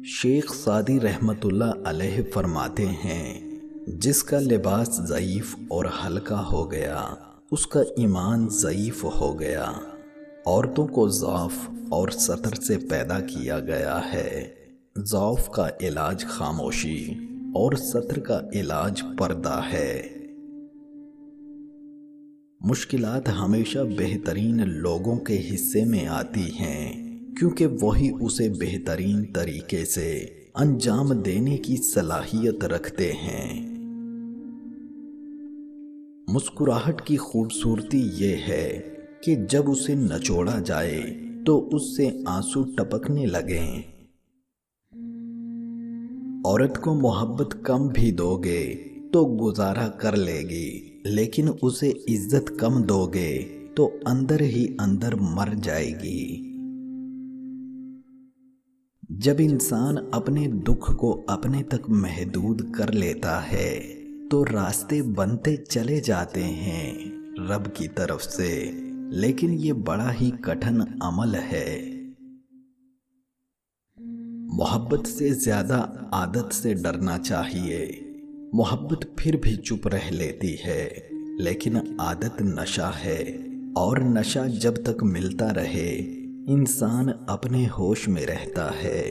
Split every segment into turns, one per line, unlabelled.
شیخ Saadi رحمت اللہ علیہ فرماتے ہیں، جس کا لباس ضعیف اور ہلکا ہو گیا اس کا ایمان ضعیف ہو گیا۔ عورتوں کو ضعف اور ستر سے پیدا کیا گیا ہے۔ ضعف کا علاج خاموشی اور ستر کا علاج پردہ ہے۔ مشکلات ہمیشہ بہترین لوگوں کے حصے میں آتی ہیں، کیونکہ وہی اسے بہترین طریقے سے انجام دینے کی صلاحیت رکھتے ہیں۔ مسکراہٹ کی خوبصورتی یہ ہے کہ جب اسے نچوڑا جائے تو اس سے آنسو ٹپکنے لگیں۔ عورت کو محبت کم بھی دو گے تو گزارا کر لے گی، لیکن اسے عزت کم دو گے تو اندر ہی اندر مر جائے گی۔ جب انسان اپنے دکھ کو اپنے تک محدود کر لیتا ہے تو راستے بنتے چلے جاتے ہیں رب کی طرف سے، لیکن یہ بڑا ہی کٹھن عمل ہے۔ محبت سے زیادہ عادت سے ڈرنا چاہیے۔ محبت پھر بھی چپ رہ لیتی ہے، لیکن عادت نشہ ہے، اور نشہ جب تک ملتا رہے انسان اپنے ہوش میں رہتا ہے،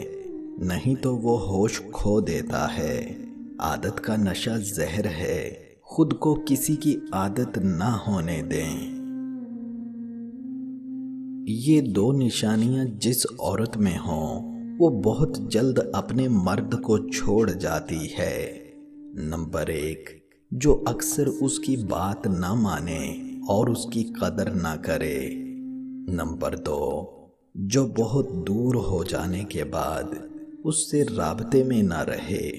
نہیں تو وہ ہوش کھو دیتا ہے۔ عادت کا نشہ زہر ہے، خود کو کسی کی عادت نہ ہونے دیں۔ یہ دو نشانیاں جس عورت میں ہوں وہ بہت جلد اپنے مرد کو چھوڑ جاتی ہے۔ نمبر 1، جو اکثر اس کی بات نہ مانے اور اس کی قدر نہ کرے۔ نمبر 2، جو بہت دور ہو جانے کے بعد اس سے رابطے میں نہ رہے۔